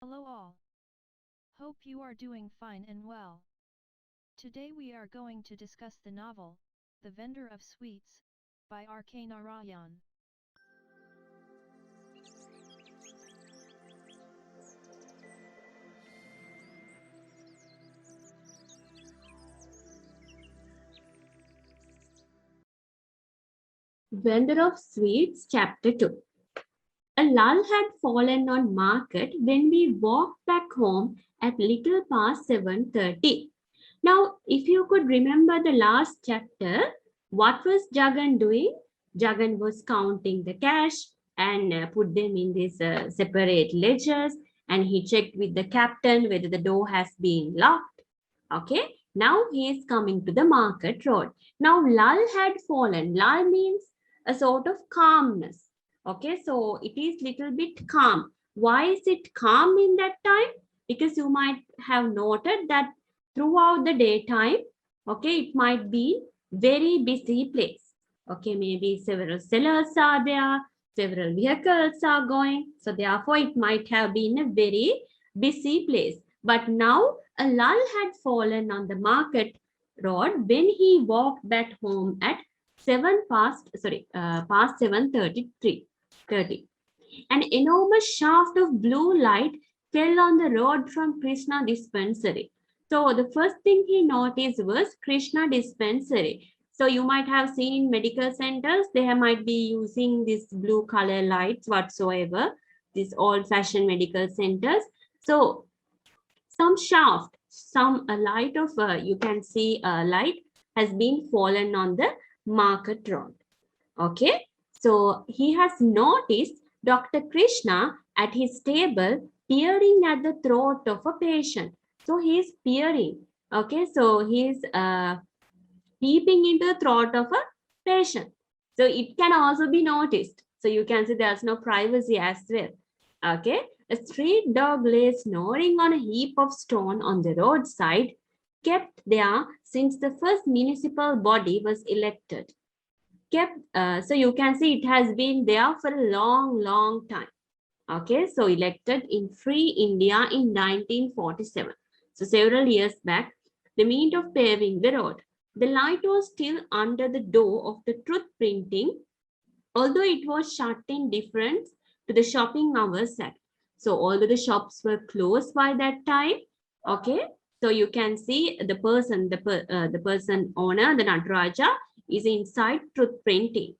Hello all. Hope you are doing fine and well. Today we are going to discuss the novel, The Vendor of Sweets, by R.K. Narayan. Vendor of Sweets, Chapter 2. A lull had fallen on market when we walked back home at little past 7:30. Now, if you could remember the last chapter, what was Jagan doing? Jagan was counting the cash and put them in these separate ledgers, and he checked with the captain whether the door has been locked. Okay, now he is coming to the market road. Now, lull had fallen. Lull means a sort of calmness. Okay, so it is little bit calm. Why is it calm in that time? Because you might have noted that throughout the daytime, okay, it might be very busy place. Okay, maybe several sellers are there, several vehicles are going. So therefore, it might have been a very busy place. But now a lull had fallen on the market road when he walked back home at past 7:30. An enormous shaft of blue light fell on the road from Krishna dispensary. So the first thing he noticed was Krishna dispensary. So you might have seen in medical centers, they might be using these blue color lights whatsoever, these old-fashioned medical centers. So some shaft, some a light of, you can see a light has been fallen on the market road. Okay, so he has noticed Dr. Krishna at his table peering at the throat of a patient. So he is peering. Okay, so he is peeping into the throat of a patient. So it can also be noticed. So you can see there's no privacy as well. Okay, a street dog lay snoring on a heap of stone on the roadside, kept there since the first municipal body was elected. So you can see it has been there for a long time. Okay, so elected in free India in 1947. So several years back, the means of paving the road. The light was still under the door of the truth printing, although it was shut in difference to the shopping hours act. So although the shops were closed by that time, okay, so you can see the person owner, the Nataraja, is inside truth printing.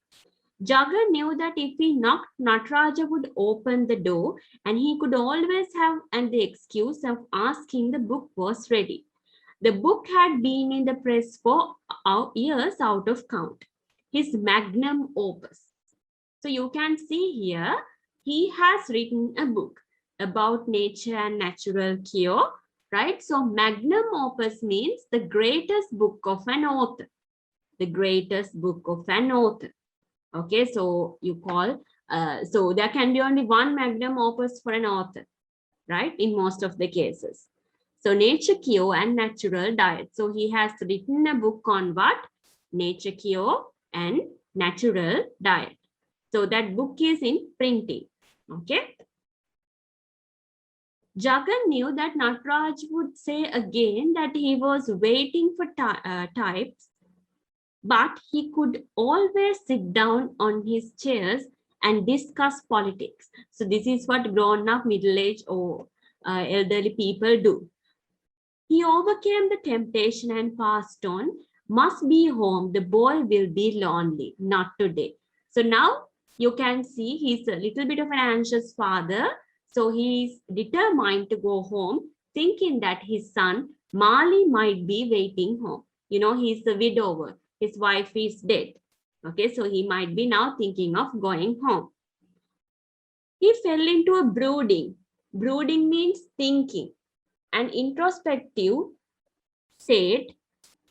Jagan knew that if he knocked, Nataraja would open the door, and he could always have the excuse of asking the book was ready. The book had been in the press for years out of count. His magnum opus. So you can see here, he has written a book about nature and natural cure, right? So magnum opus means the greatest book of an author. The greatest book of an author. Okay, so you call, so there can be only one magnum opus for an author, right? In most of the cases. So nature cure and natural diet. So he has written a book on what? Nature cure and natural diet. So that book is in printing. Okay. Jagan knew that Nataraj would say again that he was waiting for types, but he could always sit down on his chairs and discuss politics. So this is what grown-up, middle-aged, or elderly people do. He overcame the temptation and passed on. Must be home. The boy will be lonely. Not today. So now you can see he's a little bit of an anxious father. So he's determined to go home, thinking that his son, Mali, might be waiting home. You know, he's a widower. His wife is dead. Okay, so he might be now thinking of going home. He fell into a brooding. Brooding means thinking. An introspective state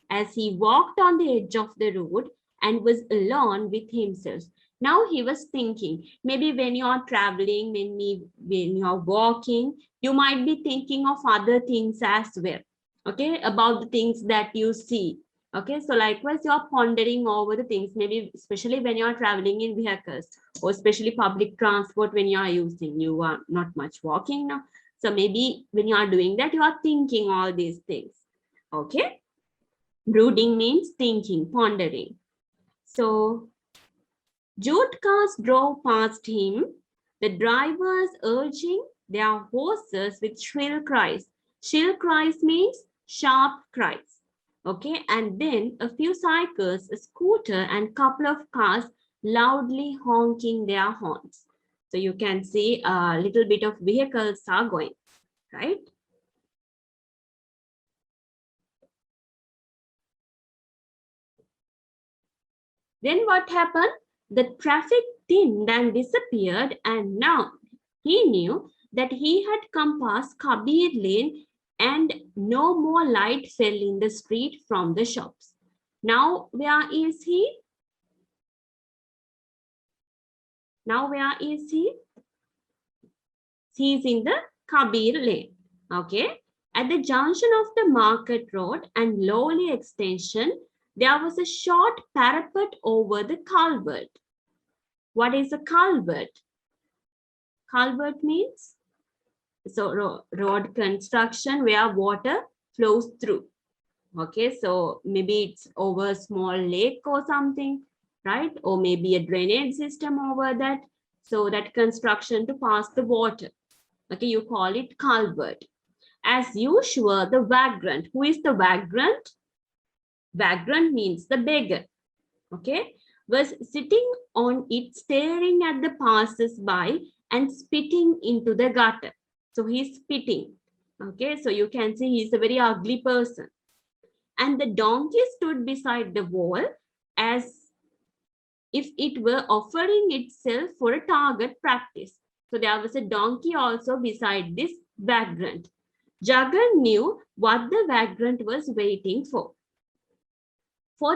as he walked on the edge of the road and was alone with himself. Now he was thinking, maybe when you are traveling, when you are walking, you might be thinking of other things as well, okay, about the things that you see. Okay, so likewise, you are pondering over the things, maybe especially when you are traveling in vehicles or especially public transport when you are using, you are not much walking now. So maybe when you are doing that, you are thinking all these things. Okay. Brooding means thinking, pondering. So jute cars drove past him, the drivers urging their horses with shrill cries. Shrill cries means sharp cries. Okay, and then a few cycles, a scooter, and couple of cars loudly honking their horns. So you can see a little bit of vehicles are going, right? Then what happened? The traffic thinned and disappeared, and now he knew that he had come past Kabir Lane and no more light fell in the street from the shops. Now, where is he? Now, where is he? He is in the Kabir Lane. Okay. At the junction of the Market Road and Lowly Extension, there was a short parapet over the culvert. What is a culvert? Culvert means road construction where water flows through. Okay, so maybe it's over a small lake or something, right? Or maybe a drainage system over that. So that construction to pass the water. Okay, you call it culvert. As usual, the vagrant. Who is the vagrant? Vagrant means the beggar. Okay, was sitting on it, staring at the passers-by and spitting into the gutter. So he's spitting. Okay, so you can see he's a very ugly person. And the donkey stood beside the wall as if it were offering itself for a target practice. So there was a donkey also beside this vagrant. Jagan knew what the vagrant was waiting for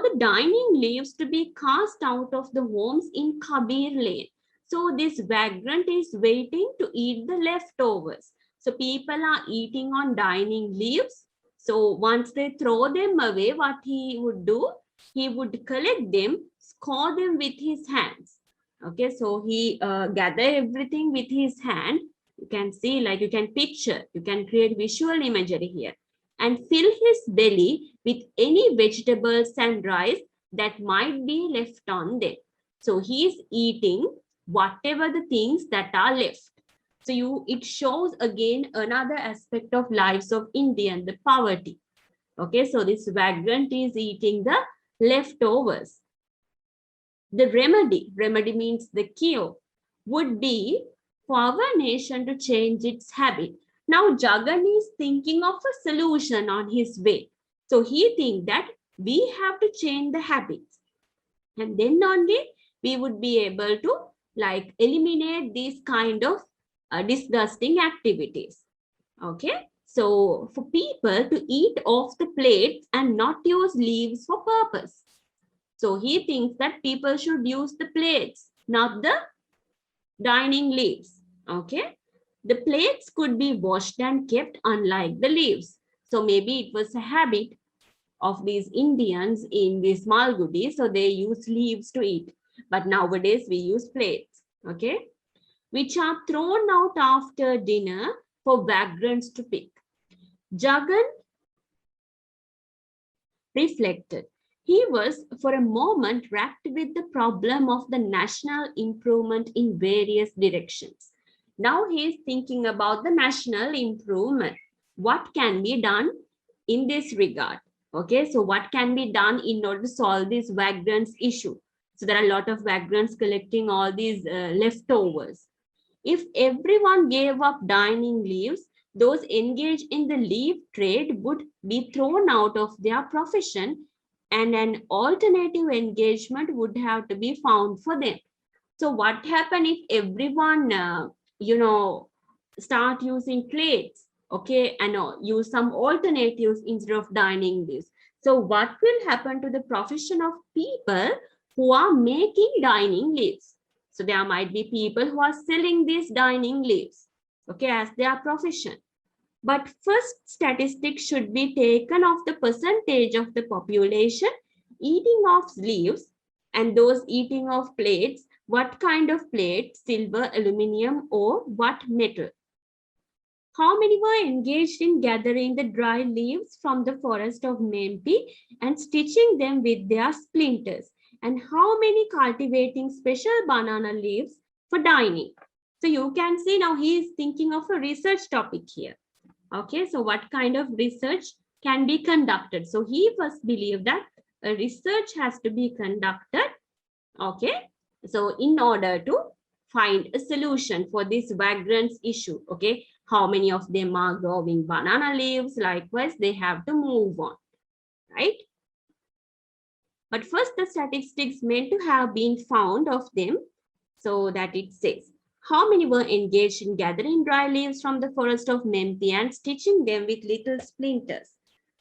the dining leaves to be cast out of the homes in Kabir Lane. So this vagrant is waiting to eat the leftovers. So people are eating on dining leaves. So once they throw them away, what he would do? He would collect them, score them with his hands. Okay, so he gather everything with his hand. You can see, like you can picture, you can create visual imagery here, and fill his belly with any vegetables and rice that might be left on them. So he is eating whatever the things that are left. So it shows again another aspect of lives of Indian, the poverty. Okay, so this vagrant is eating the leftovers. The remedy means the cure, would be for our nation to change its habit. Now Jagan is thinking of a solution on his way. So he thinks that we have to change the habits. And then only we would be able to like eliminate these kind of disgusting activities. Okay. So for people to eat off the plates and not use leaves for purpose. So he thinks that people should use the plates, not the dining leaves. Okay. The plates could be washed and kept unlike the leaves. So maybe it was a habit of these Indians in this Malgudi. So they use leaves to eat. But nowadays we use plates. Okay. Which are thrown out after dinner for vagrants to pick. Jagan reflected. He was for a moment racked with the problem of the national improvement in various directions. Now he is thinking about the national improvement. What can be done in this regard? Okay, so what can be done in order to solve this vagrants issue? So there are a lot of vagrants collecting all these leftovers. If everyone gave up dining leaves, those engaged in the leaf trade would be thrown out of their profession and an alternative engagement would have to be found for them. So what happens if everyone, start using plates, okay, and use some alternatives instead of dining leaves? So what will happen to the profession of people who are making dining leaves? So there might be people who are selling these dining leaves, okay, as their profession. But first statistics should be taken of the percentage of the population eating off leaves and those eating off plates. What kind of plate? Silver, aluminum, or what metal? How many were engaged in gathering the dry leaves from the forest of Mempi and stitching them with their splinters? And how many cultivating special banana leaves for dining? So you can see now he is thinking of a research topic here. Okay, so what kind of research can be conducted? So he first believed that a research has to be conducted. Okay, so in order to find a solution for this vagrants issue, okay, how many of them are growing banana leaves? Likewise, they have to move on, right? But first, the statistics meant to have been found of them, so that it says how many were engaged in gathering dry leaves from the forest of Mempi and stitching them with little splinters.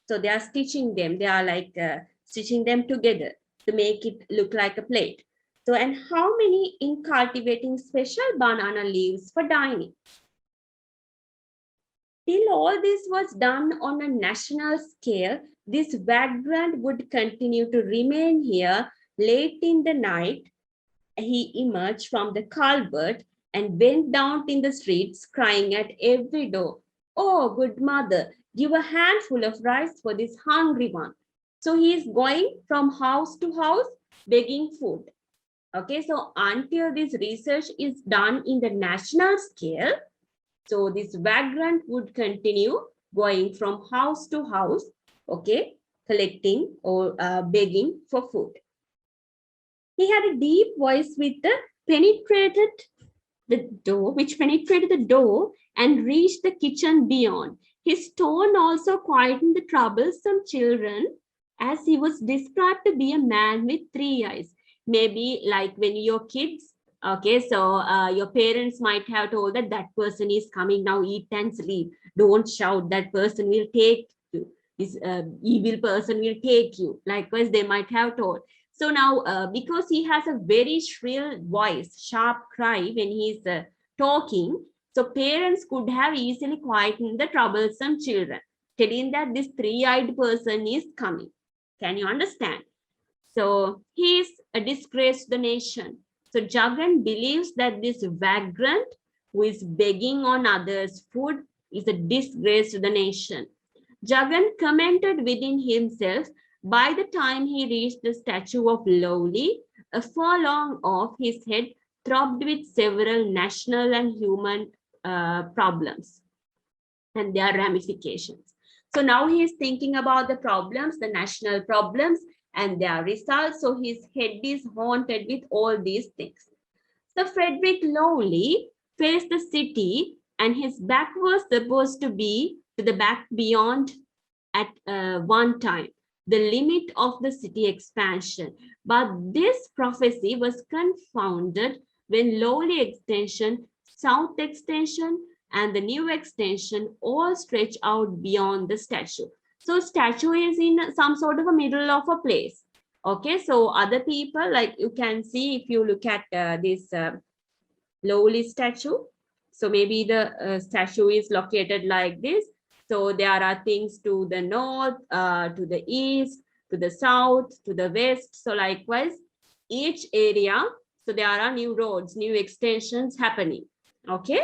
So they are stitching them, they are like stitching them together to make it look like a plate. So, and how many in cultivating special banana leaves for dining? Till all this was done on a national scale, this vagrant would continue to remain here. Late in the night, he emerged from the culvert and went down in the streets, crying at every door, "Oh, good mother, give a handful of rice for this hungry one." So he is going from house to house begging food. Okay, so until this research is done in the national scale, so this vagrant would continue going from house to house, okay, collecting or begging for food. He had a deep voice which penetrated the door and reached the kitchen beyond. His tone also quietened the troublesome children, as he was described to be a man with three eyes. Maybe like when your kids, okay, so your parents might have told that that person is coming now, eat and sleep. Don't shout, that person will take you. This evil person will take you. Likewise, they might have told. So now, because he has a very shrill voice, sharp cry when he's talking, so parents could have easily quietened the troublesome children, telling that this three-eyed person is coming. Can you understand? So he is a disgrace to the nation. So Jagan believes that this vagrant who is begging on others' food is a disgrace to the nation. Jagan commented within himself. By the time he reached the statue of Lowly, a furlong off, his head throbbed with several national and human problems and their ramifications. So now he is thinking about the problems, the national problems and their results. So his head is haunted with all these things. So Frederick Lowley faced the city and his back was supposed to be to the back beyond at one time, the limit of the city expansion. But this prophecy was confounded when Lowly extension, South extension, and the new extension all stretch out beyond the statue. So statue is in some sort of a middle of a place. Okay, so other people, like you can see if you look at this Lowly statue. So maybe the statue is located like this. So there are things to the north, to the east, to the south, to the west. So likewise, each area, so there are new roads, new extensions happening. Okay.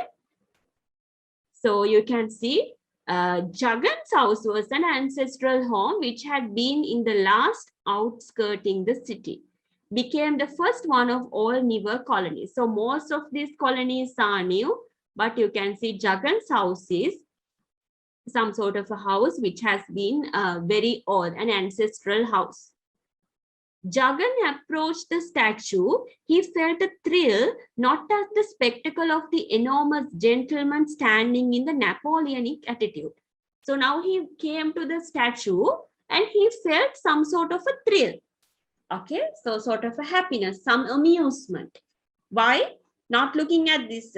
So you can see Jagan's house was an ancestral home which had been in the last outskirting the city, became the first one of all newer colonies. So most of these colonies are new, but you can see Jagan's house is some sort of a house which has been very old, an ancestral house. Jagan approached the statue. He felt a thrill, not at the spectacle of the enormous gentleman standing in the Napoleonic attitude. So now he came to the statue and he felt some sort of a thrill. Okay, so sort of a happiness, some amusement. Why? Not looking at this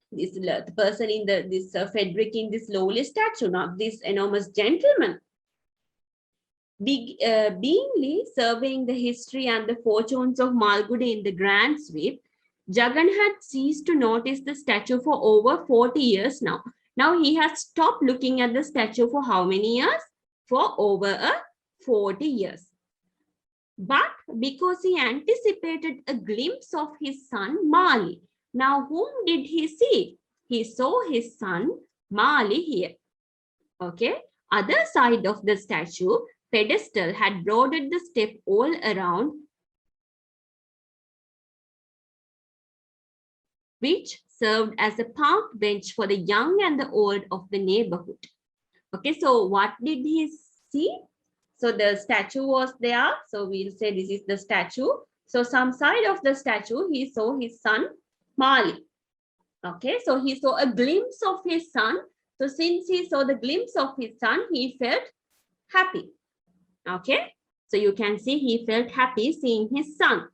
the person in this Frederick in this lowly statue, not this enormous gentleman. Beingly surveying the history and the fortunes of Malgudi in the grand sweep, Jagan had ceased to notice the statue for over 40 years now. Now he has stopped looking at the statue for how many years? For over 40 years. But because he anticipated a glimpse of his son Mali. Now whom did he see? he saw his son Mali here. Okay. Other side of the statue pedestal had broadened the step all around, which served as a park bench for the young and the old of the neighborhood. Okay, so what did he see? So the statue was there. So we'll say this is the statue. So some side of the statue, he saw his son Mali. Okay, so he saw a glimpse of his son. So since he saw the glimpse of his son, he felt happy. Okay, so you can see he felt happy seeing his son.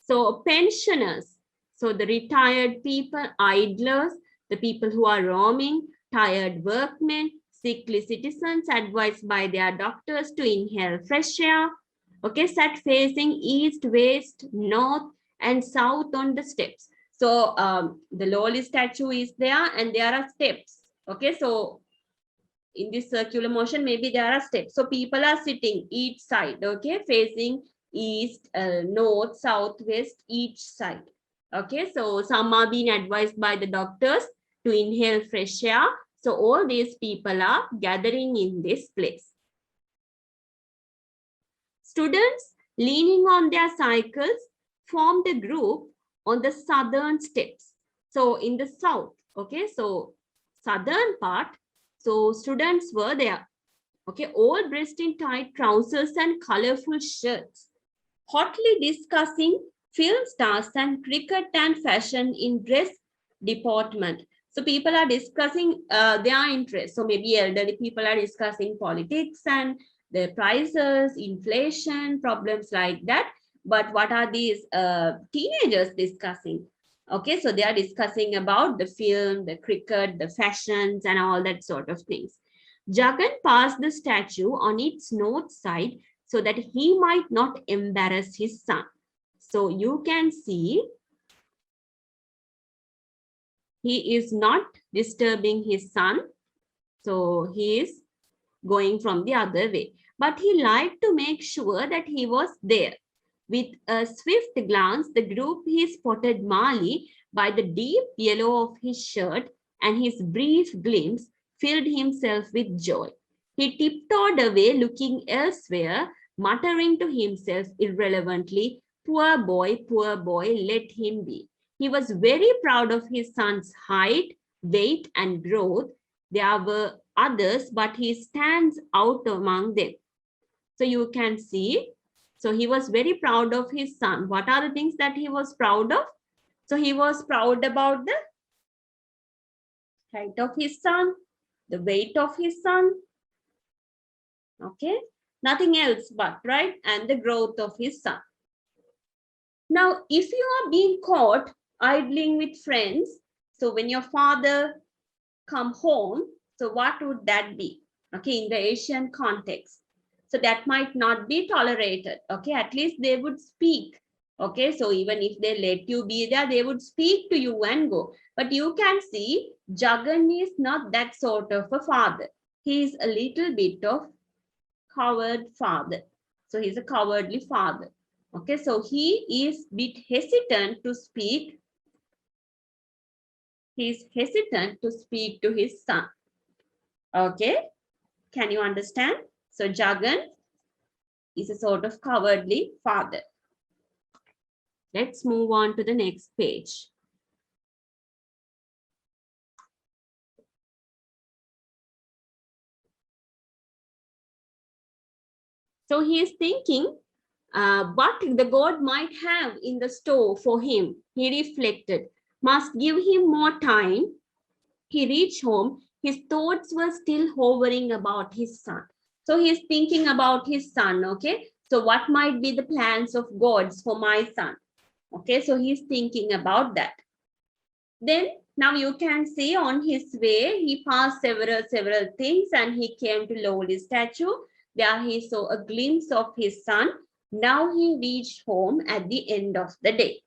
So pensioners, so the retired people, idlers, the people who are roaming, tired workmen, sickly citizens advised by their doctors to inhale fresh air, okay, sat facing east, west, north, and south on the steps. So the lowly statue is there and there are steps. Okay, so in this circular motion, maybe there are steps. So people are sitting each side, okay, facing east, north, south, west, each side. Okay, so some are being advised by the doctors to inhale fresh air. So all these people are gathering in this place. Students leaning on their cycles formed a group on the southern steps. So in the south, okay, so southern part, so students were there, okay, all dressed in tight trousers and colorful shirts, hotly discussing film stars and cricket and fashion in dress department. So people are discussing their interests. So maybe elderly people are discussing politics and the prices, inflation, problems like that. But what are these teenagers discussing? Okay, so they are discussing about the film, the cricket, the fashions, and all that sort of things. Jagan passed the statue on its north side so that he might not embarrass his son. So you can see he is not disturbing his son. So he is going from the other way. But he liked to make sure that he was there. With a swift glance, the group he spotted Mali by the deep yellow of his shirt, and his brief glimpse filled himself with joy. He tiptoed away, looking elsewhere, muttering to himself irrelevantly, poor boy, let him be. He was very proud of his son's height, weight, and growth. There were others, but he stands out among them. So you can see, so he was very proud of his son. What are the things that he was proud of? So he was proud about the height of his son, the weight of his son, okay, nothing else but, right, and the growth of his son. Now, if you are being caught idling with friends, so when your father come home, so what would that be? Okay, in the Asian context. So that might not be tolerated. Okay, at least they would speak. Okay, so even if they let you be there, they would speak to you and go. But you can see Jagan is not that sort of a father. He is a little bit of coward father. So he's a cowardly father. Okay, so he is a bit hesitant to speak. He is hesitant to speak to his son. Okay, can you understand? So Jagan is a sort of cowardly father. Let's move on to the next page. So he is thinking what the God might have in the store for him. He reflected, must give him more time. He reached home. His thoughts were still hovering about his son. So he's thinking about his son, okay? So what might be the plans of God's for my son? Okay, so he's thinking about that. Then now you can see on his way, he passed several things and he came to lowly statue. There he saw a glimpse of his son. Now he reached home at the end of the day.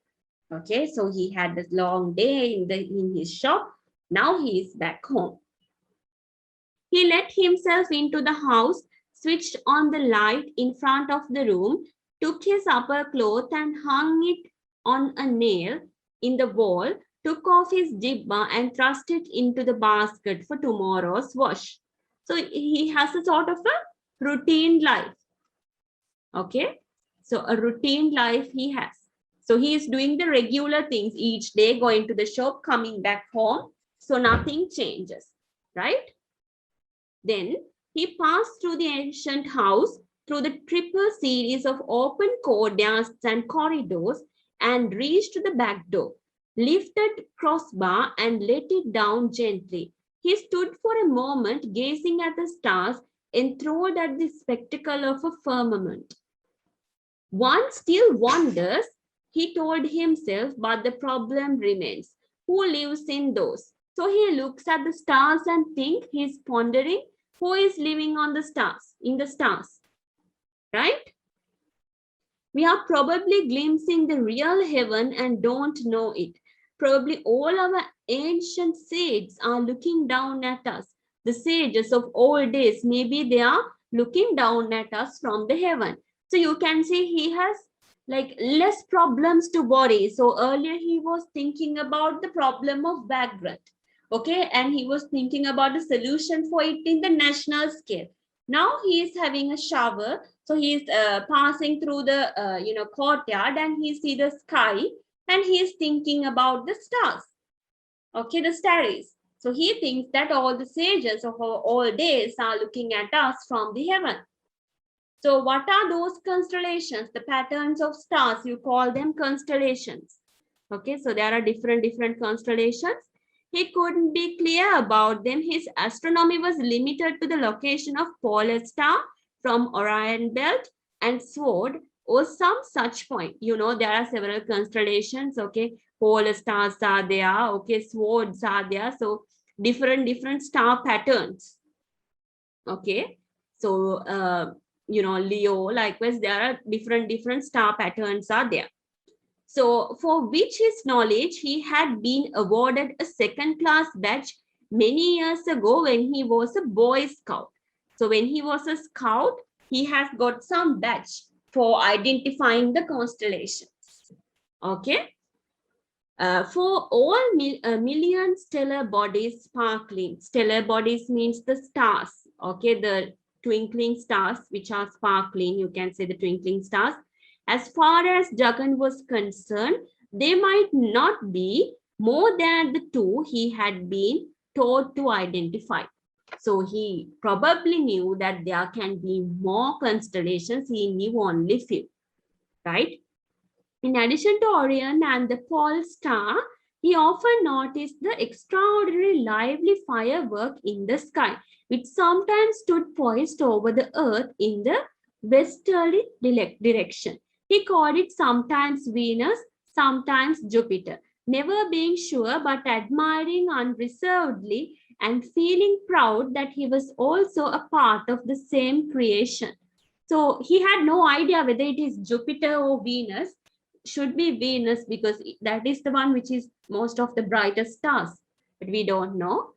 Okay, so he had a long day in his shop. Now he is back home. He let himself into the house, switched on the light in front of the room, took his upper cloth and hung it on a nail in the wall, took off his jibba and thrust it into the basket for tomorrow's wash. So he has a sort of a routine life. Okay. So a routine life he has. So he is doing the regular things each day, going to the shop, coming back home. So nothing changes, right? Then he passed through the ancient house, through the triple series of open courtyards and corridors, and reached the back door, lifted crossbar and let it down gently. He stood for a moment gazing at the stars, enthralled at the spectacle of a firmament. One still wonders, he told himself, but the problem remains. Who lives in those? So he looks at the stars and think he's pondering who is living on the stars, in the stars, right? We are probably glimpsing the real heaven and don't know it. Probably all our ancient sages are looking down at us. The sages of old days, maybe they are looking down at us from the heaven. So you can see he has like less problems to worry. So earlier he was thinking about the problem of background. Okay, and he was thinking about the solution for it in the national scale. Now he is having a shower, so he is passing through the courtyard, and he see the sky, and he is thinking about the stars. Okay, the starries. So he thinks that all the sages of all days are looking at us from the heaven. So what are those constellations? The patterns of stars, you call them constellations. Okay, so there are different constellations. He couldn't be clear about them. His astronomy was limited to the location of polar star from Orion belt and sword or some such point. You know, there are several constellations. Polar stars are there. Okay, swords are there. So different star patterns. Okay, so Leo, likewise, there are different star patterns are there. So for which his knowledge, he had been awarded a second-class badge many years ago when he was a Boy Scout. So when he was a scout, he has got some badge for identifying the constellations. Okay. For all million stellar bodies sparkling. Stellar bodies means the stars. Okay, the twinkling stars which are sparkling. You can say the twinkling stars. As far as Jagan was concerned, they might not be more than the two he had been taught to identify. So he probably knew that there can be more constellations. He knew only few, right? In addition to Orion and the Pole Star, he often noticed the extraordinary lively firework in the sky, which sometimes stood poised over the earth in the westerly direction. He called it sometimes Venus, sometimes Jupiter, never being sure but admiring unreservedly and feeling proud that he was also a part of the same creation. So he had no idea whether it is Jupiter or Venus. Should be Venus because that is the one which is most of the brightest stars, but we don't know.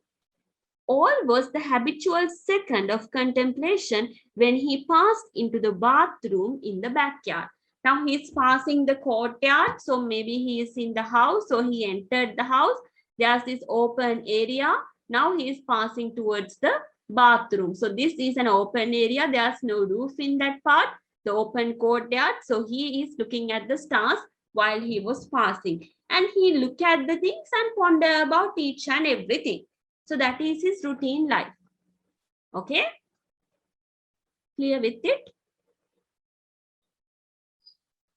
All was the habitual second of contemplation when he passed into the bathroom in the backyard. Now he is passing the courtyard, so maybe he is in the house, so he entered the house. There's this open area. Now he is passing towards the bathroom. So this is an open area. There's no roof in that part, the open courtyard. So he is looking at the stars while he was passing. And he look at the things and ponder about each and everything. So that is his routine life. Okay? Clear with it?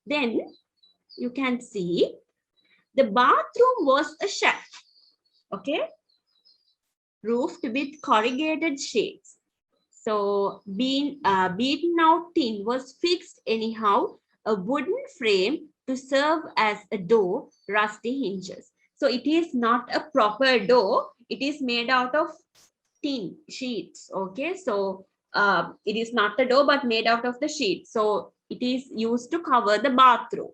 Then you can see the bathroom was a shack. Okay? Roofed with corrugated shades. So beaten out tin was fixed anyhow, a wooden frame to serve as a door, rusty hinges. So it is not a proper door. It is made out of tin sheets. Okay, so it is not a door but made out of the sheet. So it is used to cover the bathroom.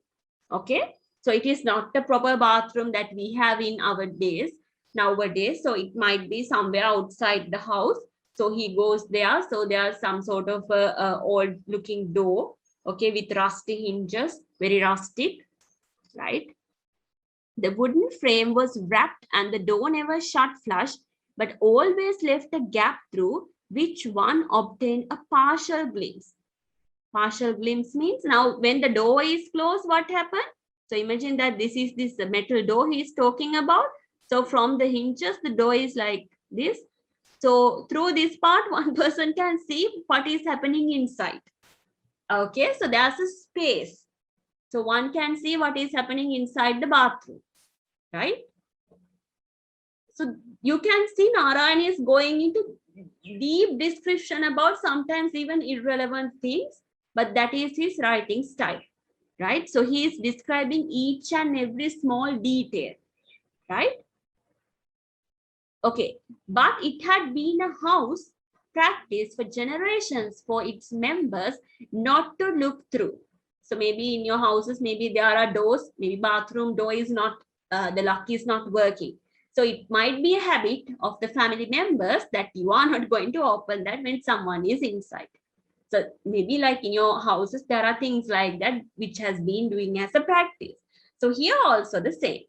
Okay, so it is not the proper bathroom that we have in our days nowadays. So it might be somewhere outside the house. So he goes there. So there's some sort of a old looking door, okay, with rusty hinges, very rustic, right? The wooden frame was wrapped and the door never shut flush, but always left a gap through which one obtained a partial glimpse. Partial glimpse means now when the door is closed, what happened? So imagine that this is this metal door he is talking about. So from the hinges, the door is like this. So through this part, one person can see what is happening inside. Okay, so there's a space. So one can see what is happening inside the bathroom, right? So you can see Narayan is going into deep description about sometimes even irrelevant things, but that is his writing style, right? So he is describing each and every small detail, right? Okay, but it had been a house practice for generations for its members not to look through. So maybe in your houses, maybe there are doors, maybe bathroom door is not, the lock is not working. So it might be a habit of the family members that you are not going to open that when someone is inside. So maybe like in your houses, there are things like that which has been doing as a practice. So here also the same.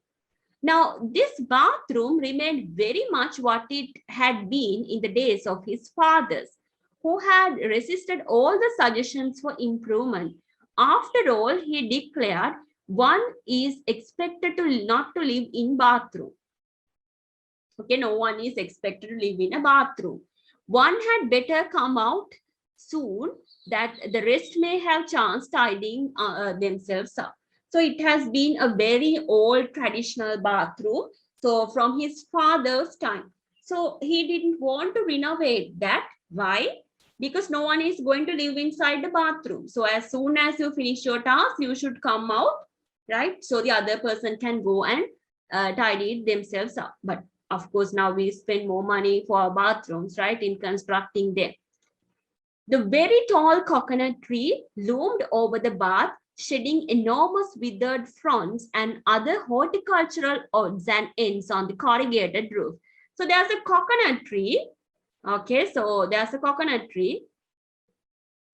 Now, this bathroom remained very much what it had been in the days of his fathers, who had resisted all the suggestions for improvement. After all, he declared, one is expected to not to live in bathroom. Okay, no one is expected to live in a bathroom. One had better come out soon that the rest may have chance tidying themselves up. So it has been a very old traditional bathroom. So from his father's time. So he didn't want to renovate that. Why? Because no one is going to live inside the bathroom. So as soon as you finish your task, you should come out, right? So the other person can go and tidy themselves up. But of course, now we spend more money for our bathrooms, right, in constructing them. The very tall coconut tree loomed over the bath, shedding enormous withered fronds and other horticultural odds and ends on the corrugated roof. So there's a coconut tree. Okay, so there's a coconut tree.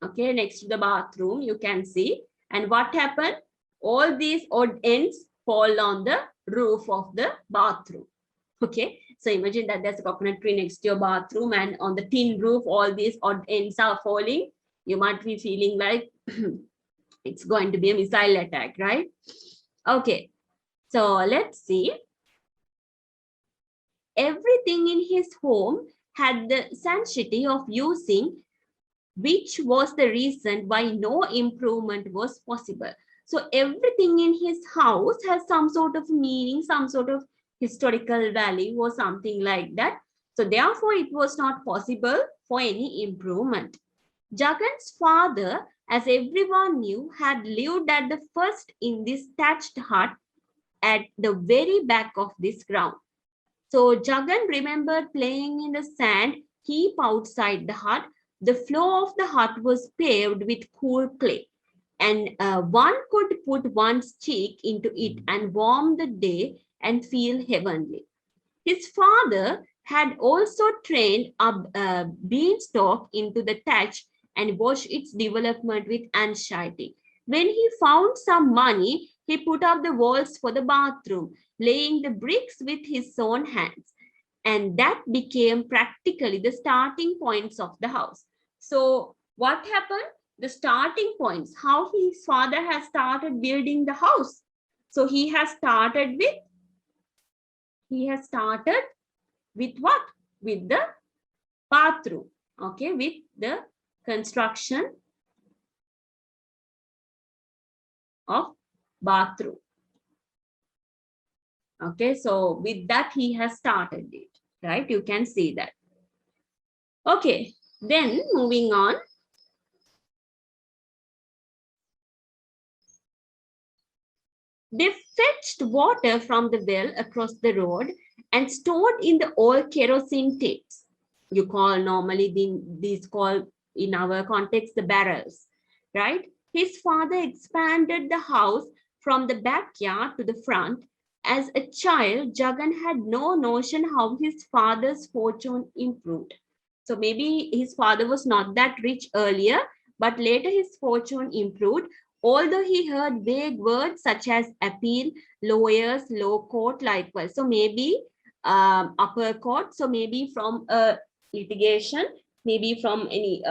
Okay, next to the bathroom, you can see. And what happened? All these odd ends fall on the roof of the bathroom. Okay, so imagine that there's a coconut tree next to your bathroom and on the tin roof, all these odd ends are falling. You might be feeling like it's going to be a missile attack, right? Okay, so let's see. Everything in his home had the sanctity of using, which was the reason why no improvement was possible. So everything in his house has some sort of meaning, some sort of historical value or something like that. So therefore, it was not possible for any improvement. Jagan's father, as everyone knew, had lived at the first in this thatched hut at the very back of this ground. So Jagan remembered playing in the sand heap outside the hut. The floor of the hut was paved with cool clay, and one could put one's cheek into it and warm the day and feel heavenly. His father had also trained a beanstalk into the thatch and watched its development with anxiety. When he found some money, he put up the walls for the bathroom, laying the bricks with his own hands. And that became practically the starting points of the house. So, what happened? The starting points, how his father has started building the house. So, he has started with what? With the bathroom. Okay, with the construction of bathroom. Okay, so with that he has started it, right? You can see that. Okay, then moving on. They fetched water from the well across the road and stored in the old kerosene tips. You call normally these called in our context the barrels, right? His father expanded the house from the backyard to the front. As a child, Jagan had no notion how his father's fortune improved. So maybe his father was not that rich earlier, but later his fortune improved. although he heard vague words such as appeal, lawyers, low court, likewise. So maybe upper court, so maybe from a litigation, maybe from any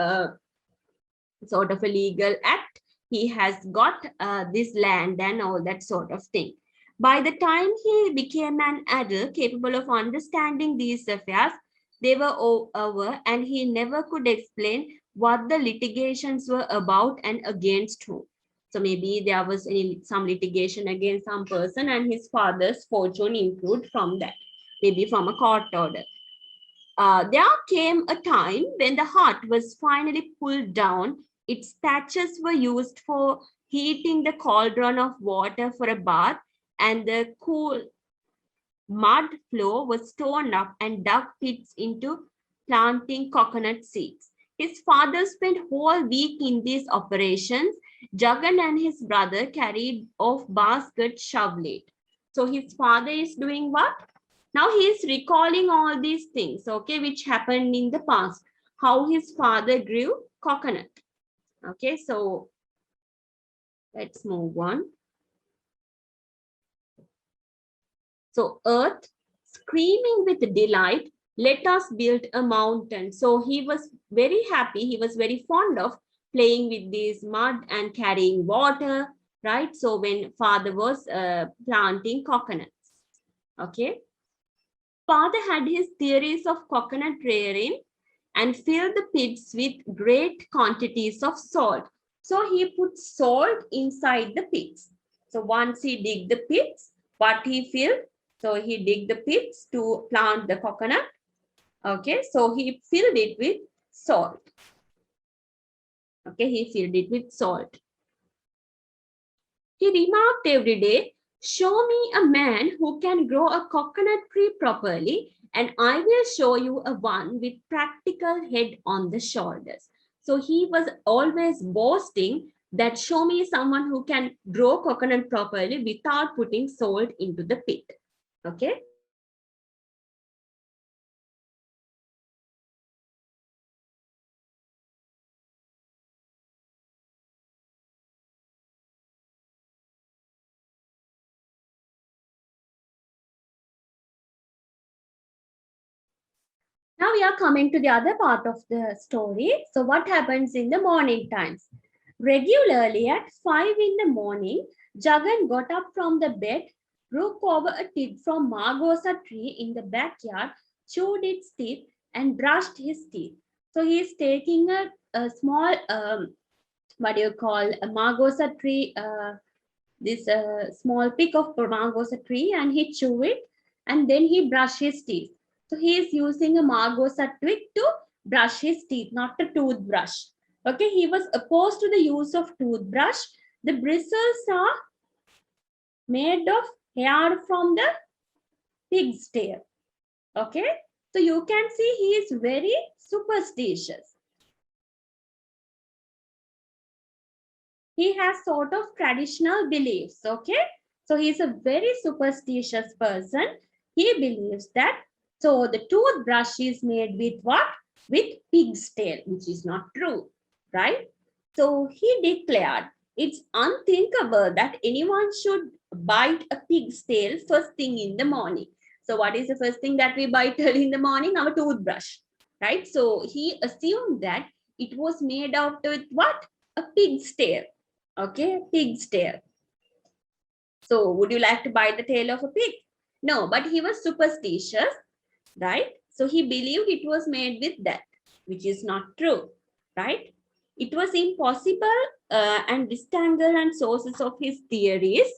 sort of a legal act, he has got this land and all that sort of thing. By the time he became an adult capable of understanding these affairs, they were over, and he never could explain what the litigations were about and against whom. So maybe there was some litigation against some person, and his father's fortune improved from that, maybe from a court order. There came a time when the hut was finally pulled down. Its thatches were used for heating the cauldron of water for a bath, and the cool mud floor was torn up and dug pits into planting coconut seeds. His father spent whole week in these operations. Jagan and his brother carried off basket shoveled. So his father is doing what? Now he is recalling all these things, okay, which happened in the past. How his father grew coconut. Okay, so let's move on. So earth, screaming with delight, let us build a mountain. So he was very happy. He was very fond of playing with this mud and carrying water, right? So when father was planting coconuts, okay. Father had his theories of coconut rearing and filled the pits with great quantities of salt. So he put salt inside the pits. So once he dig the pits, what he filled? So he dig the pits to plant the coconut. Okay, so he filled it with salt. Okay, he filled it with salt. He remarked every day, show me a man who can grow a coconut tree properly, and I will show you a one with practical head on the shoulders. So he was always boasting that show me someone who can grow coconut properly without putting salt into the pit. Okay. Now we are coming to the other part of the story. So what happens in the morning times? Regularly at 5 in the morning, Jagan got up from the bed, broke over a twig from Margosa tree in the backyard, chewed its teeth, and brushed his teeth. So he is taking a small, what do you call, a Margosa tree, this small pick of Margosa tree, and he chew it, and then he brush his teeth. So he is using a Margosa twig to brush his teeth, not a toothbrush. Okay, he was opposed to the use of toothbrush. The bristles are made of hair from the pig's tail. Okay, so you can see he is very superstitious. He has sort of traditional beliefs. Okay, so he is a very superstitious person. He believes that so the toothbrush is made with what? With pig's tail, which is not true, right? So he declared it's unthinkable that anyone should bite a pig's tail first thing in the morning. So what is the first thing that we bite early in the morning? Our toothbrush, right? So he assumed that it was made out with what? A pig's tail. Okay, pig's tail. So would you like to bite the tail of a pig? No, but he was superstitious, right? So he believed it was made with that, which is not true, right? It was impossible and distangle and sources of his theories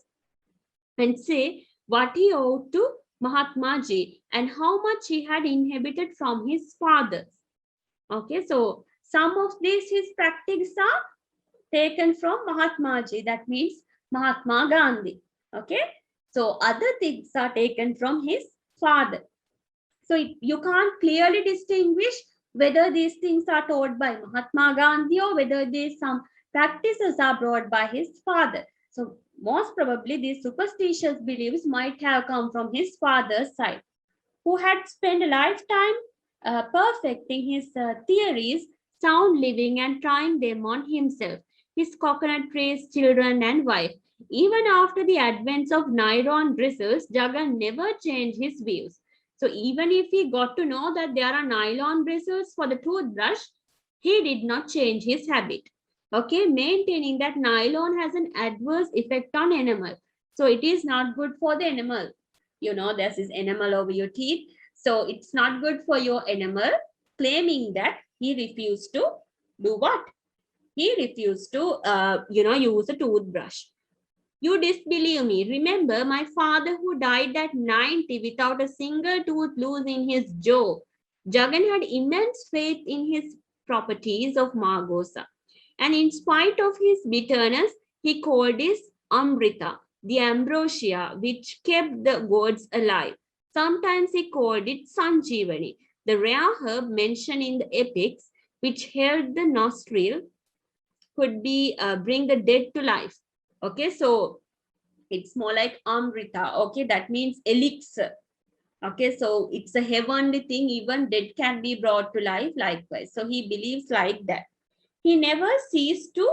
and say what he owed to Mahatma Ji and how much he had inherited from his fathers. Okay, so some of these his practices are taken from Mahatma Ji, that means Mahatma Gandhi. Okay, so other things are taken from his father. So you can't clearly distinguish whether these things are taught by Mahatma Gandhi or whether these some practices are brought by his father. So most probably these superstitious beliefs might have come from his father's side, who had spent a lifetime perfecting his theories, sound living, and trying them on himself. his coconut trees, children, and wife. Even after the advent of nylon bristles, Jagan never changed his views. So even if he got to know that there are nylon bristles for the toothbrush, he did not change his habit. Okay, maintaining that nylon has an adverse effect on enamel. So it is not good for the enamel. You know, there's this enamel over your teeth. So it's not good for your enamel, claiming that he refused to do what? He refused to, use a toothbrush. You disbelieve me. Remember my father who died at 90 without a single tooth loose in his jaw. Jagan had immense faith in his properties of Margosa. And in spite of his bitterness, he called it Amrita, the ambrosia which kept the gods alive. Sometimes he called it Sanjeevani, the rare herb mentioned in the epics, which held the nostril, could be bring the dead to life. Okay, so it's more like Amrita. Okay, that means elixir. Okay, so it's a heavenly thing, even dead can be brought to life likewise. So he believes like that. He never ceased to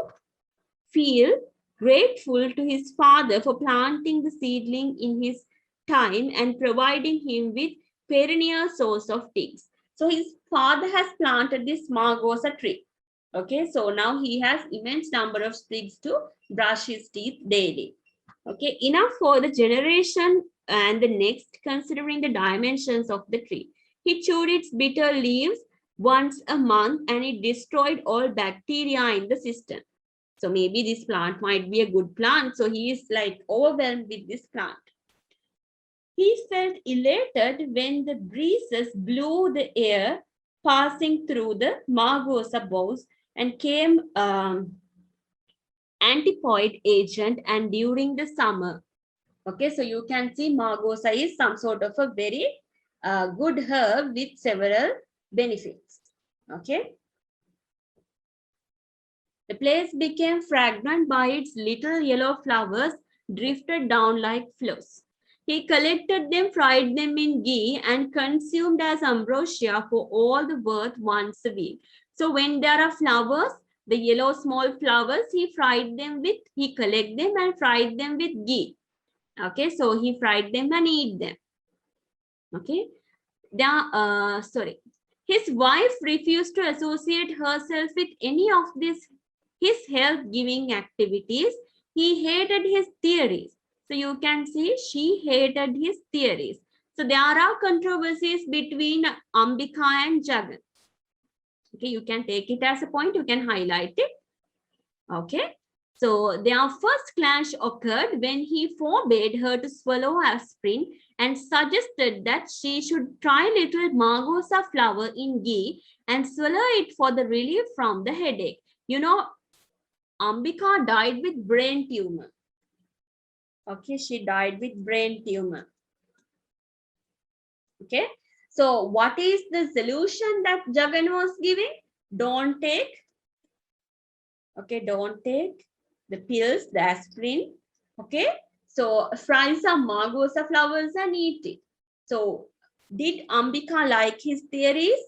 feel grateful to his father for planting the seedling in his time and providing him with perennial source of figs. So his father has planted this margosa tree. Okay, so now he has immense number of sticks to brush his teeth daily. Okay, enough for the generation and the next, considering the dimensions of the tree. He chewed its bitter leaves once a month and it destroyed all bacteria in the system. So maybe this plant might be a good plant. So he is like overwhelmed with this plant. He felt elated when the breezes blew the air passing through the margosa boughs and came antipoid agent and during the summer. Okay, so you can see margosa is some sort of a very good herb with several benefits. Okay. The place became fragrant by its little yellow flowers drifted down like flows. He collected them, fried them in ghee, and consumed as ambrosia for all the worth once a week. So when there are flowers, the yellow small flowers, he collect them and fried them with ghee. Okay, so he fried them and eat them. Okay, his wife refused to associate herself with any of his health-giving activities. He hated his theories. So you can see she hated his theories. So there are controversies between Ambika and Jagan. Okay, you can take it as a point, you can highlight it. Okay, so their first clash occurred when he forbade her to swallow aspirin and suggested that she should try little margosa flower in ghee and swallow it for the relief from the headache. You know, Ambika died with brain tumor. Okay, she died with brain tumor. Okay, so what is the solution that Jagan was giving? Don't take the pills, the aspirin. Okay, so fry some margosa flowers and eat it. So did Ambika like his theories?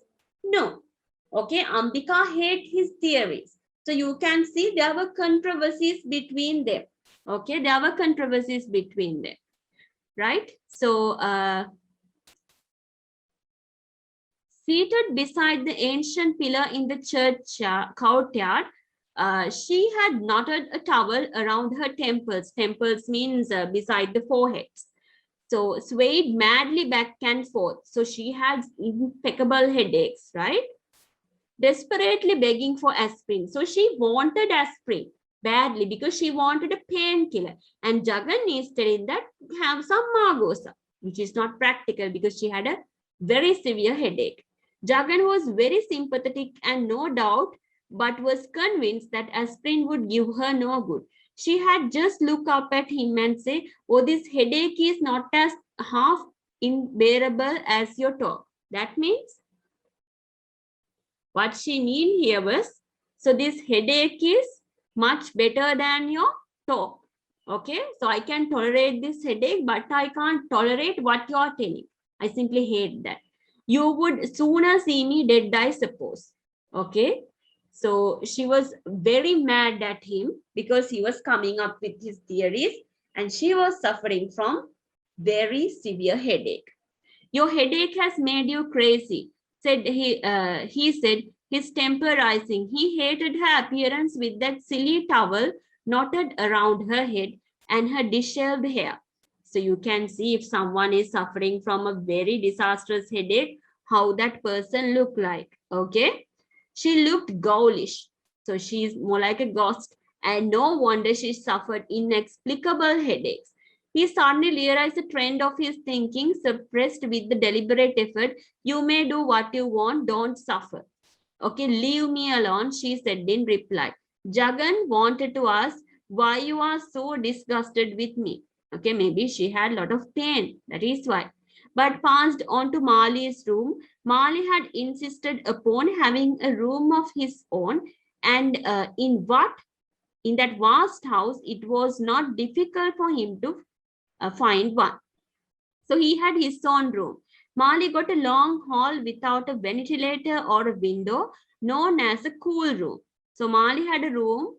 No. Okay, Ambika hate his theories. So you can see there were controversies between them. Okay, there were controversies between them. Right? So seated beside the ancient pillar in the church courtyard, she had knotted a towel around her temples. Temples means beside the foreheads. So swayed madly back and forth. So she had impeccable headaches, right? Desperately begging for aspirin. So she wanted aspirin badly because she wanted a painkiller. And Jagan is telling that have some margosa, which is not practical because she had a very severe headache. Jagan was very sympathetic and no doubt, but was convinced that aspirin would give her no good. She had just looked up at him and say, "Oh, this headache is not as half unbearable as your talk." That means what she mean here was, so this headache is much better than your talk. Okay, so I can tolerate this headache, but I can't tolerate what you are telling. I simply hate that. You would sooner see me dead, I suppose. Okay, So she was very mad at him because he was coming up with his theories, and she was suffering from very severe headache. Your headache has made you crazy, said he said, his temper rising. He hated her appearance with that silly towel knotted around her head and her disheveled hair. So you can see if someone is suffering from a very disastrous headache, how that person look like. Okay. She looked ghoulish. So she's more like a ghost. And no wonder she suffered inexplicable headaches. He suddenly realized the trend of his thinking, suppressed with the deliberate effort. You may do what you want, don't suffer. Okay, leave me alone, she said in reply. Jagan wanted to ask why you are so disgusted with me. Okay, maybe she had a lot of pain, that is why. But passed on to Mali's room. Mali had insisted upon having a room of his own, and in that vast house, it was not difficult for him to find one. So he had his own room. Mali got a long hall without a ventilator or a window, known as a cool room. So Mali had a room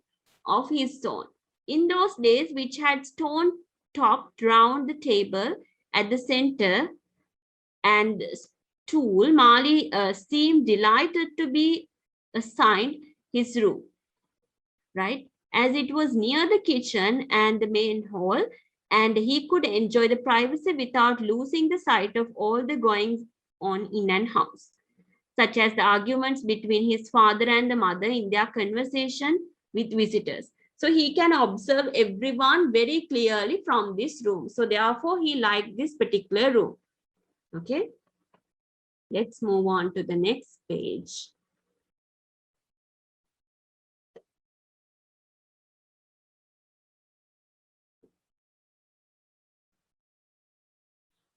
of his own. In those days, which had stone topped round the table at the center and stool, Mali seemed delighted to be assigned his room, right? As it was near the kitchen and the main hall, and he could enjoy the privacy without losing the sight of all the goings on in an house, such as the arguments between his father and the mother in their conversation with visitors. So he can observe everyone very clearly from this room. So therefore, he liked this particular room. Okay, let's move on to the next page.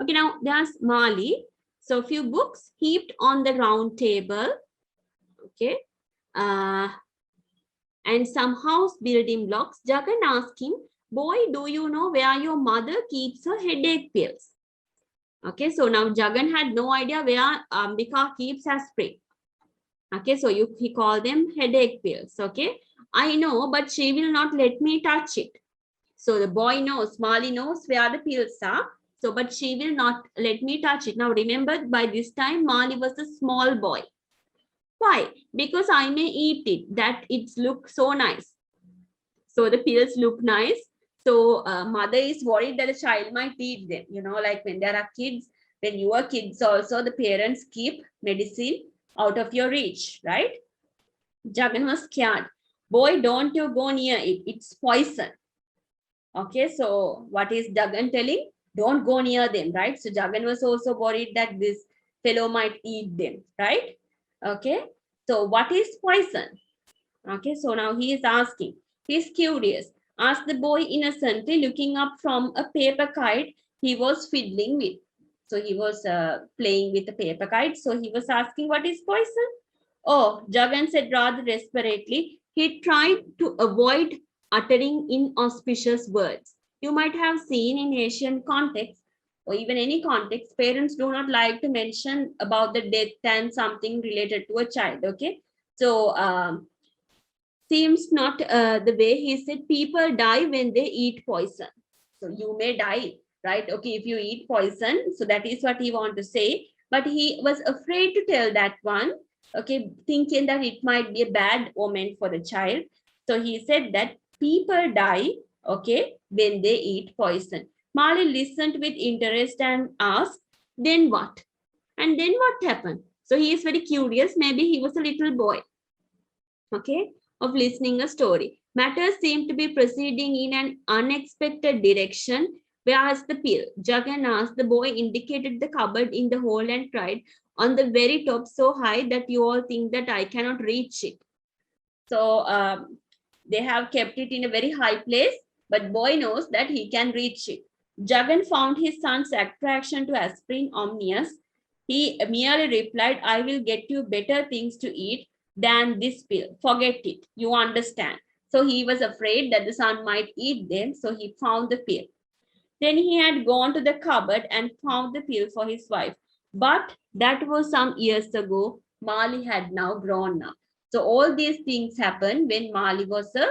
Okay, now there's Mali. So a few books heaped on the round table. Okay. And some house building blocks. Jagan asked him, boy, do you know where your mother keeps her headache pills? Okay, so now Jagan had no idea where Ambika keeps her spray. Okay, so he called them headache pills. Okay, I know, but she will not let me touch it. So the boy knows, Mali knows where the pills are. So, but she will not let me touch it. Now, remember, by this time, Mali was a small boy. Why? Because I may eat it, that it looks so nice. So the pills look nice. So mother is worried that the child might eat them. You know, like when there are kids, when you are kids also, the parents keep medicine out of your reach, right? Jagan was scared. Boy, don't you go near it. It's poison. Okay, so what is Jagan telling? Don't go near them, right? So Jagan was also worried that this fellow might eat them, right? Okay, so what is poison? Okay, so now he is asking. He's curious. Asked the boy innocently, looking up from a paper kite he was fiddling with. So he was playing with a paper kite. So he was asking, what is poison? Oh, Jagan said rather desperately. He tried to avoid uttering inauspicious words. You might have seen in Asian context, or even any context, parents do not like to mention about the death and something related to a child. Okay, so seems not the way he said. People die when they eat poison. So you may die, right? Okay, if you eat poison. So that is what he want to say. But he was afraid to tell that one. Okay, thinking that it might be a bad omen for the child. So he said that people die, okay, when they eat poison. Mali listened with interest and asked, then what? And then what happened? So he is very curious. Maybe he was a little boy, okay, of listening a story. Matters seem to be proceeding in an unexpected direction. Where's the pill? Jagan asked. The boy indicated the cupboard in the hall and cried, on the very top, so high that you all think that I cannot reach it. So they have kept it in a very high place, but boy knows that he can reach it. Jagan found his son's attraction to aspirin ominous. He merely replied, I will get you better things to eat than this pill. Forget it. You understand. So he was afraid that the son might eat them. So he found the pill. Then he had gone to the cupboard and found the pill for his wife. But that was some years ago. Mali had now grown up. So all these things happened when Mali was a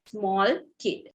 small kid.